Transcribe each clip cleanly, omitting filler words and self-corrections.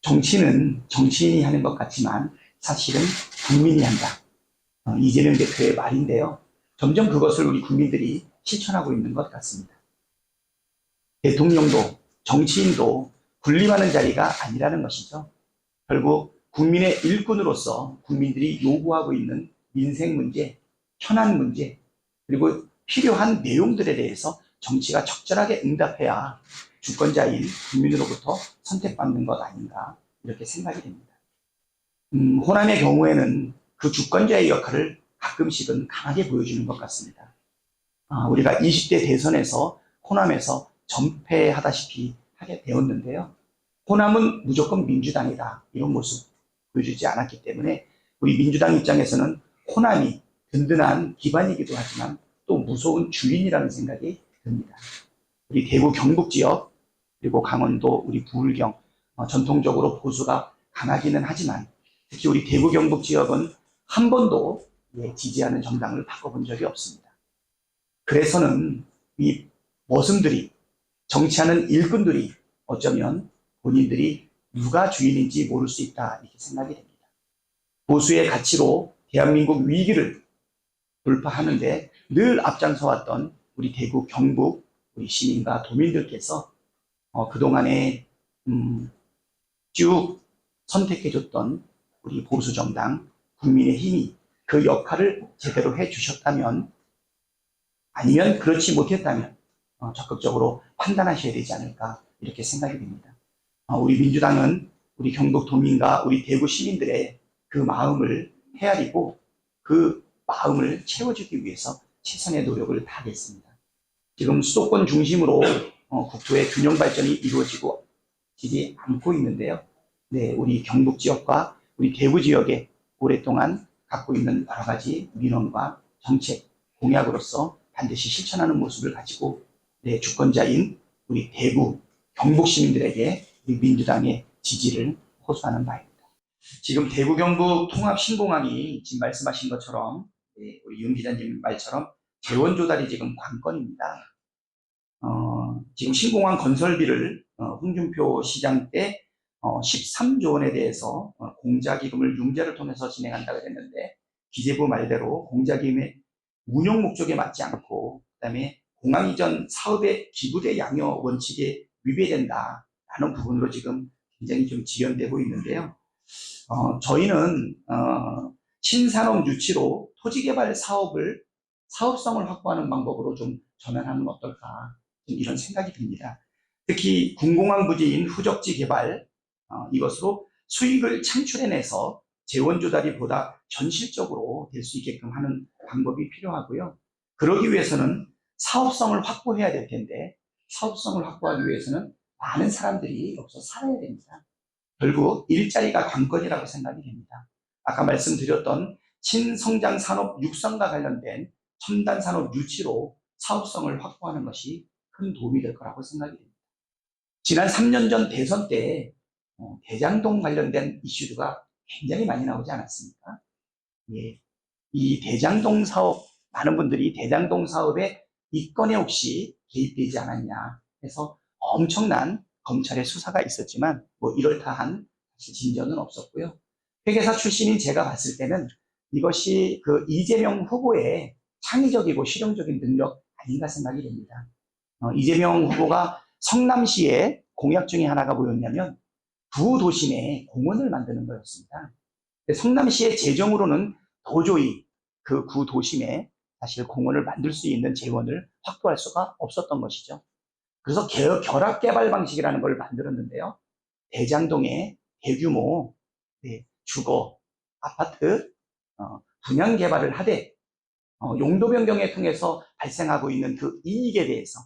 정치는 정치인이 하는 것 같지만 사실은 국민이 한다. 이재명 대표의 말인데요. 점점 그것을 우리 국민들이 실천하고 있는 것 같습니다. 대통령도 정치인도 군림하는 자리가 아니라는 것이죠. 결국 국민의 일꾼으로서 국민들이 요구하고 있는 민생 문제, 현안 문제, 그리고 필요한 내용들에 대해서 정치가 적절하게 응답해야 주권자인 국민으로부터 선택받는 것 아닌가 이렇게 생각이 됩니다. 호남의 경우에는 그 주권자의 역할을 가끔씩은 강하게 보여주는 것 같습니다. 우리가 20대 대선에서 호남에서 전패하다시피 하게 되었는데요. 호남은 무조건 민주당이다 이런 모습 보여주지 않았기 때문에 우리 민주당 입장에서는 호남이 든든한 기반이기도 하지만 또 무서운 주인이라는 생각이 듭니다. 우리 대구 경북 지역 그리고 강원도 우리 부울경 전통적으로 보수가 강하기는 하지만 특히 우리 대구 경북 지역은 한 번도 지지하는 정당을 바꿔본 적이 없습니다. 그래서는 이 머슴들이 정치하는 일꾼들이 어쩌면 본인들이 누가 주인인지 모를 수 있다 이렇게 생각이 됩니다. 보수의 가치로 대한민국 위기를 돌파하는데 늘 앞장서왔던 우리 대구 경북 우리 시민과 도민들께서 그동안에 쭉 선택해줬던 우리 보수정당 국민의힘이 그 역할을 제대로 해주셨다면 아니면 그렇지 못했다면 적극적으로 판단하셔야 되지 않을까 이렇게 생각이 됩니다. 우리 민주당은 우리 경북 도민과 우리 대구 시민들의 그 마음을 헤아리고 그 마음을 채워주기 위해서 최선의 노력을 다하겠습니다. 지금 수도권 중심으로 국토의 균형 발전이 이루어지지 않고 있는데요. 네, 우리 경북 지역과 우리 대구 지역에 오랫동안 갖고 있는 여러 가지 민원과 정책, 공약으로서 반드시 실천하는 모습을 가지고 주권자인 우리 대구, 경북 시민들에게 우리 민주당의 지지를 호소하는 바입니다. 지금 대구 경북 통합 신공항이 지금 말씀하신 것처럼 우리 윤 기자님 말처럼 재원 조달이 지금 관건입니다. 지금 신공항 건설비를 홍준표 시장 때 13조 원에 대해서 공자기금을 융자를 통해서 진행한다고 했는데 기재부 말대로 공자기금의 운용 목적에 맞지 않고 그다음에 공항 이전 사업의 기부대 양형 원칙에 위배된다라는 부분으로 지금 굉장히 좀 지연되고 있는데요. 저희는 신산업 유치로 토지개발 사업성을 확보하는 방법으로 좀 전환하면 어떨까 이런 생각이 듭니다. 특히 군공항 부지인 후적지 개발 이것으로 수익을 창출해내서 재원 조달이 보다 현실적으로 될 수 있게끔 하는 방법이 필요하고요. 그러기 위해서는 사업성을 확보해야 될 텐데 사업성을 확보하기 위해서는 많은 사람들이 여기서 살아야 됩니다. 결국 일자리가 관건이라고 생각이 됩니다. 아까 말씀드렸던 신성장 산업 육성과 관련된 첨단 산업 유치로 사업성을 확보하는 것이 큰 도움이 될 거라고 생각이 됩니다. 지난 3년 전 대선 때 대장동 관련된 이슈가 굉장히 많이 나오지 않았습니까? 예. 이 대장동 사업, 많은 분들이 대장동 사업에 이 건에 혹시 개입되지 않았냐 해서 엄청난 검찰의 수사가 있었지만 뭐 이럴다한 진전은 없었고요. 회계사 출신인 제가 봤을 때는 이것이 그 이재명 후보의 창의적이고 실용적인 능력 아닌가 생각이 됩니다. 이재명 후보가 성남시의 공약 중에 하나가 뭐였냐면 구도심에 공원을 만드는 거였습니다. 성남시의 재정으로는 도저히 그 구도심에 사실 공원을 만들 수 있는 재원을 확보할 수가 없었던 것이죠. 그래서 결합개발 방식이라는 걸 만들었는데요. 대장동에 대규모 주거, 아파트 분양 개발을 하되 용도 변경에 통해서 발생하고 있는 그 이익에 대해서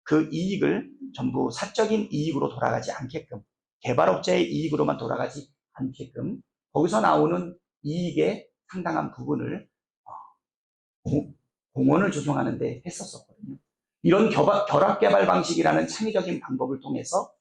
그 이익을 전부 사적인 이익으로 돌아가지 않게끔 개발업자의 이익으로만 돌아가지 않게끔 거기서 나오는 이익의 상당한 부분을 공원을 조성하는 데 했었거든요. 이런 결합개발 방식이라는 창의적인 방법을 통해서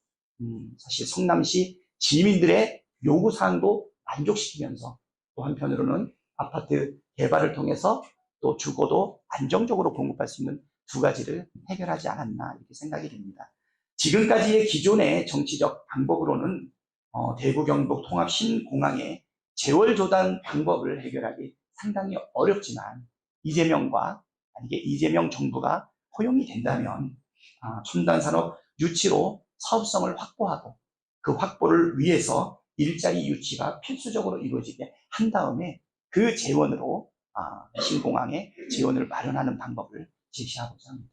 사실 성남시 시민들의 요구사항도 만족시키면서 또 한편으로는 아파트 개발을 통해서 또 주거도 안정적으로 공급할 수 있는 두 가지를 해결하지 않았나 이렇게 생각이 됩니다. 지금까지의 기존의 정치적 방법으로는 대구 경북 통합 신공항의 재월 조달 방법을 해결하기 상당히 어렵지만 이재명과 만약에 이재명 정부가 허용이 된다면 첨단 산업 유치로 사업성을 확보하고 그 확보를 위해서 일자리 유치가 필수적으로 이루어지게 한 다음에 그 재원으로 신공항에 재원을 마련하는 방법을 제시하고자 합니다.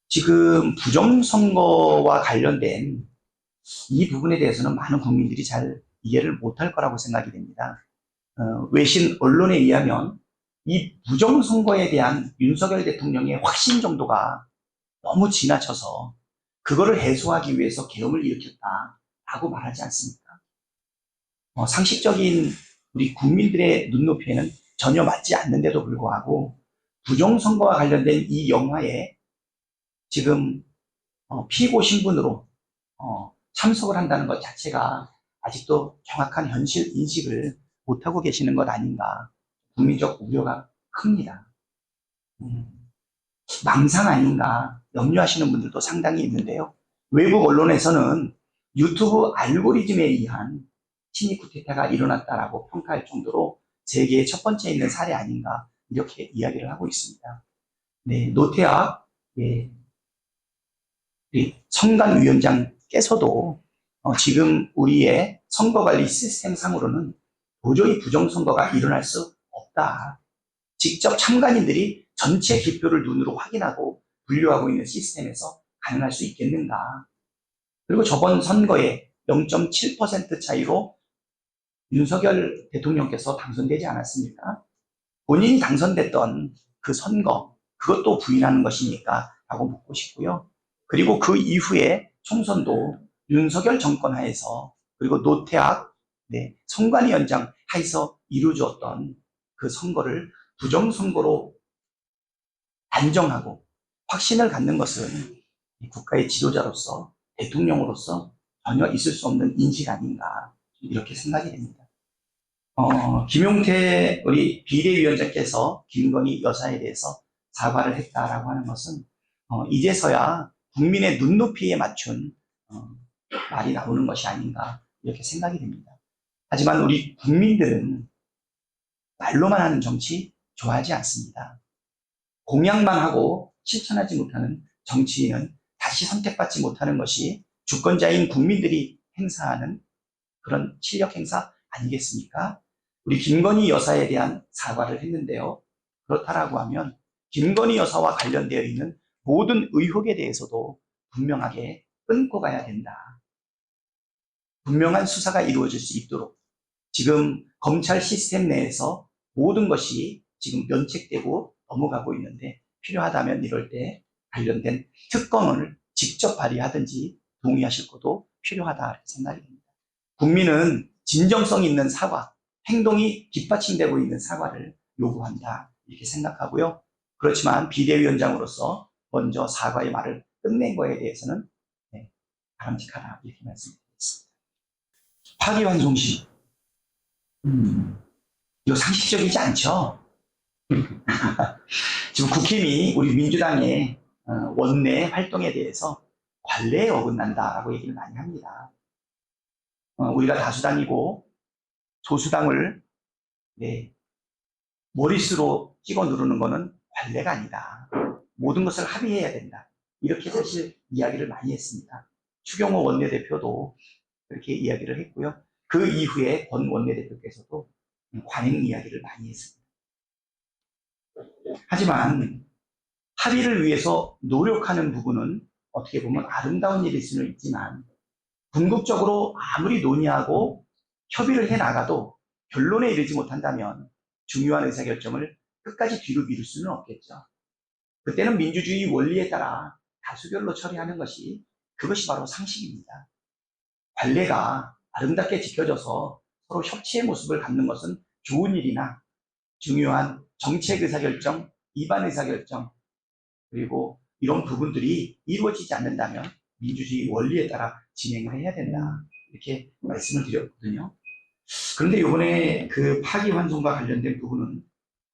지금 부정선거와 관련된 이 부분에 대해서는 많은 국민들이 잘 이해를 못할 거라고 생각이 됩니다. 외신 언론에 의하면 이 부정선거에 대한 윤석열 대통령의 확신 정도가 너무 지나쳐서 그거를 해소하기 위해서 계엄을 일으켰다라고 말하지 않습니까? 상식적인 우리 국민들의 눈높이에는 전혀 맞지 않는데도 불구하고 부정선거와 관련된 이 영화에 지금 피고 신분으로 참석을 한다는 것 자체가 아직도 정확한 현실 인식을 못하고 계시는 것 아닌가, 국민적 우려가 큽니다. 망상 아닌가 염려하시는 분들도 상당히 있는데요. 외국 언론에서는 유튜브 알고리즘에 의한 친위 쿠데타가 일어났다라고 평가할 정도로 세계의 첫 번째 있는 사례 아닌가 이렇게 이야기를 하고 있습니다. 네, 노태악 선관위원장께서도 지금 우리의 선거관리 시스템상으로는 도저히 부정선거가 일어날 수 없다. 직접 참관인들이 전체 기표를 눈으로 확인하고 분류하고 있는 시스템에서 가능할 수 있겠는가. 그리고 저번 선거에 0.7% 차이로 윤석열 대통령께서 당선되지 않았습니까? 본인이 당선됐던 그 선거, 그것도 부인하는 것입니까? 라고 묻고 싶고요. 그리고 그 이후에 총선도 윤석열 정권 하에서 그리고 노태악 선관위원장 하에서 이루어졌던 그 선거를 부정선거로 단정하고 확신을 갖는 것은 국가의 지도자로서 대통령으로서 전혀 있을 수 없는 인식 아닌가 이렇게 생각이 됩니다. 김용태 우리 비대위원장께서 김건희 여사에 대해서 사과를 했다라고 하는 것은 이제서야 국민의 눈높이에 맞춘 말이 나오는 것이 아닌가 이렇게 생각이 됩니다. 하지만 우리 국민들은 말로만 하는 정치 좋아하지 않습니다. 공약만 하고 실천하지 못하는 정치인은 다시 선택받지 못하는 것이 주권자인 국민들이 행사하는 그런 실력 행사 아니겠습니까? 우리 김건희 여사에 대한 사과를 했는데요. 그렇다라고 하면 김건희 여사와 관련되어 있는 모든 의혹에 대해서도 분명하게 끊고 가야 된다. 분명한 수사가 이루어질 수 있도록 지금 검찰 시스템 내에서 모든 것이 지금 면책되고 넘어가고 있는데 필요하다면 이럴 때 관련된 특검을 직접 발의하든지 동의하실 것도 필요하다 생각이 됩니다. 국민은 진정성 있는 사과, 행동이 뒷받침되고 있는 사과를 요구한다 이렇게 생각하고요. 그렇지만 비대위원장으로서 먼저 사과의 말을 끝낸 거에 대해서는 바람직하다 이렇게 말씀드리겠습니다. 파기환송식 이거 상식적이지 않죠? 지금 국힘이 우리 민주당의 원내 활동에 대해서 관례에 어긋난다라고 얘기를 많이 합니다. 우리가 다수당이고 소수당을 머릿수로 찍어 누르는 것은 관례가 아니다. 모든 것을 합의해야 된다. 이렇게 사실 이야기를 많이 했습니다. 추경호 원내대표도 그렇게 이야기를 했고요. 그 이후에 권 원내대표께서도 관행 이야기를 많이 했습니다. 하지만 합의를 위해서 노력하는 부분은 어떻게 보면 아름다운 일일 수는 있지만 궁극적으로 아무리 논의하고 협의를 해나가도 결론에 이르지 못한다면 중요한 의사결정을 끝까지 뒤로 미룰 수는 없겠죠. 그때는 민주주의 원리에 따라 다수결로 처리하는 것이 그것이 바로 상식입니다. 관례가 아름답게 지켜져서 서로 협치의 모습을 갖는 것은 좋은 일이나 중요한 정책 의사결정, 입안 의사결정 그리고 이런 부분들이 이루어지지 않는다면 민주주의 원리에 따라 진행을 해야 된다 이렇게 말씀을 드렸거든요. 그런데 이번에 그 파기환송과 관련된 부분은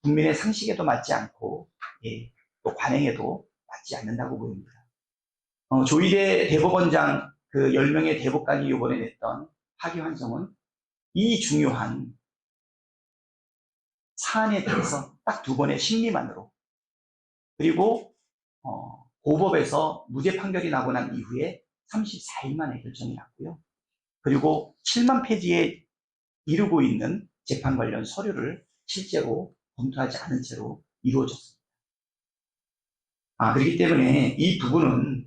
국민의 상식에도 맞지 않고 또 관행에도 맞지 않는다고 보입니다. 조희대 대법원장 그 10명의 대법관이 이번에 냈던 파기환송은 이 중요한 사안에 대해서 딱 2번의 심리만으로, 그리고 고법에서 무죄 판결이 나고 난 이후에 34일 만에 결정이 났고요. 그리고 7만 페이지에 이르고 있는 재판 관련 서류를 실제로 검토하지 않은 채로 이루어졌습니다. 그렇기 때문에 이 부분은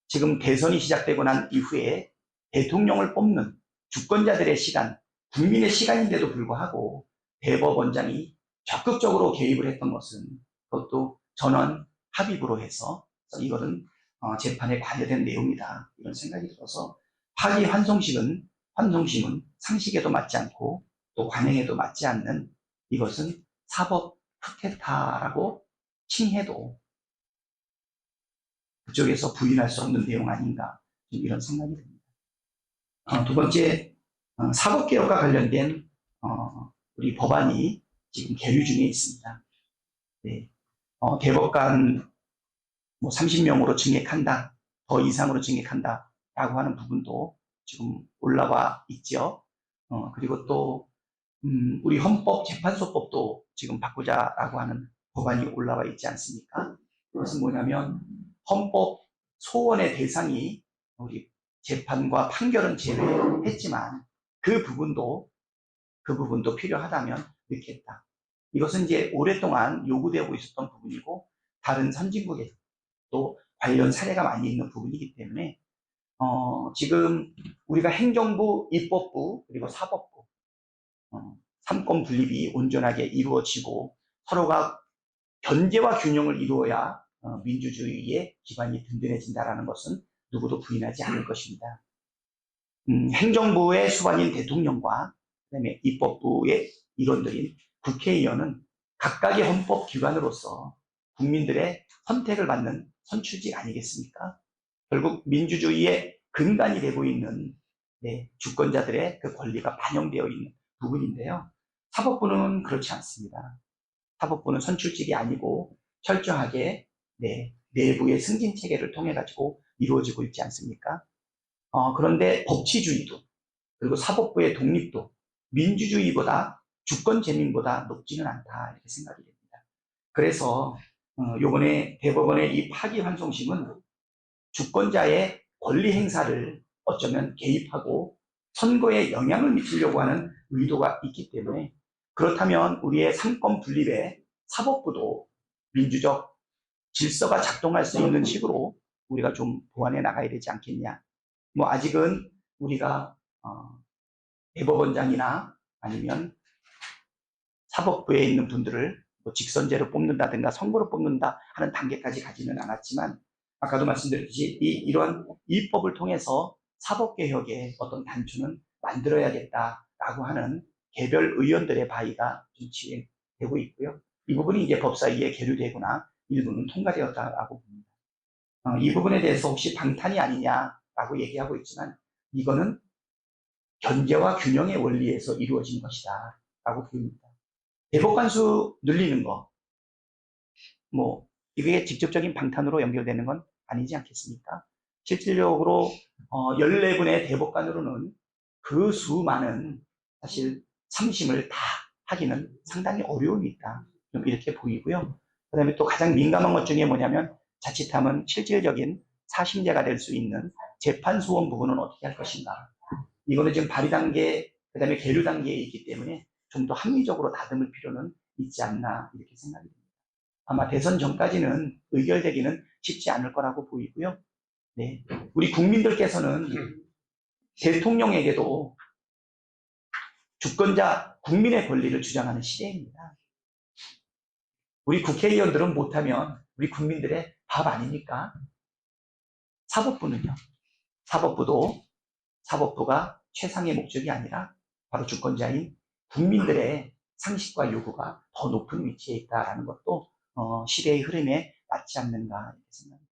지금 대선이 시작되고 난 이후에 대통령을 뽑는 주권자들의 시간, 국민의 시간인데도 불구하고 대법원장이 적극적으로 개입을 했던 것은, 그것도 전원 합의부로 해서 이거는 재판에 관여된 내용이다, 이런 생각이 들어서 파기환송심은 상식에도 맞지 않고 또 관행에도 맞지 않는, 이것은 사법 쿠데타라고 칭해도 그쪽에서 부인할 수 없는 내용 아닌가, 이런 생각이 듭니다. 2번째, 사법개혁과 관련된 우리 법안이 지금 계류 중에 있습니다. 네. 대법관 30명으로 증액한다, 더 이상으로 증액한다 라고 하는 부분도 지금 올라와 있죠. 그리고 또 우리 헌법재판소법도 지금 바꾸자라고 하는 법안이 올라와 있지 않습니까? 그것은 뭐냐면, 헌법 소원의 대상이 우리 재판과 판결은 제외했지만 그 부분도 필요하다면 넣겠다. 이것은 이제 오랫동안 요구되고 있었던 부분이고, 다른 선진국에 또 관련 사례가 많이 있는 부분이기 때문에 지금 우리가 행정부, 입법부, 그리고 사법부 3권 분립이 온전하게 이루어지고 서로가 견제와 균형을 이루어야 민주주의의 기반이 든든해진다는 것은 누구도 부인하지 않을 것입니다. 행정부의 수반인 대통령과 그다음에 입법부의 일원들인 국회의원은 각각의 헌법기관으로서 국민들의 선택을 받는 선출직 아니겠습니까? 결국 민주주의의 근간이 되고 있는 주권자들의 그 권리가 반영되어 있는 부분인데요. 사법부는 그렇지 않습니다. 사법부는 선출직이 아니고 철저하게 내부의 승진 체계를 통해 가지고 이루어지고 있지 않습니까? 그런데 법치주의도, 그리고 사법부의 독립도 민주주의보다, 주권 재민보다 높지는 않다, 이렇게 생각이 됩니다. 그래서 요번에 대법원의 이 파기환송심은 주권자의 권리 행사를 어쩌면 개입하고 선거에 영향을 미치려고 하는 의도가 있기 때문에, 그렇다면 우리의 3권 분립의 사법부도 민주적 질서가 작동할 수 있는 식으로 우리가 좀 보완해 나가야 되지 않겠냐. 아직은 우리가 대법원장이나 아니면 사법부에 있는 분들을 직선제로 뽑는다든가 선거로 뽑는다 하는 단계까지 가지는 않았지만, 아까도 말씀드렸듯이 이러한 입법을 통해서 사법개혁의 어떤 단추는 만들어야겠다라고 하는 개별 의원들의 바위가 좀 진행되고 있고요. 이 부분이 이제 법사위에 계류되거나 일부는 통과되었다라고 봅니다. 이 부분에 대해서 혹시 방탄이 아니냐라고 얘기하고 있지만, 이거는 견제와 균형의 원리에서 이루어진 것이다 라고 보입니다. 대법관수 늘리는 거, 이게 직접적인 방탄으로 연결되는 건 아니지 않겠습니까? 실질적으로 14분의 대법관으로는 그 수많은 사실 3심을 다 하기는 상당히 어려움이 있다, 좀 이렇게 보이고요. 그 다음에 또 가장 민감한 것 중에 뭐냐면, 자칫하면 실질적인 사심제가 될 수 있는 재판소원 부분은 어떻게 할 것인가. 이거는 지금 발의 단계, 그 다음에 계류 단계에 있기 때문에 좀 더 합리적으로 다듬을 필요는 있지 않나, 이렇게 생각이 듭니다. 아마 대선 전까지는 의결되기는 쉽지 않을 거라고 보이고요. 네. 우리 국민들께서는 대통령에게도 주권자 국민의 권리를 주장하는 시대입니다. 우리 국회의원들은 못하면 우리 국민들의 밥 아닙니까? 사법부는요. 사법부가 최상의 목적이 아니라 바로 주권자인 국민들의 상식과 요구가 더 높은 위치에 있다는 것도 시대의 흐름에 맞지 않는가, 이렇게 생각합니다.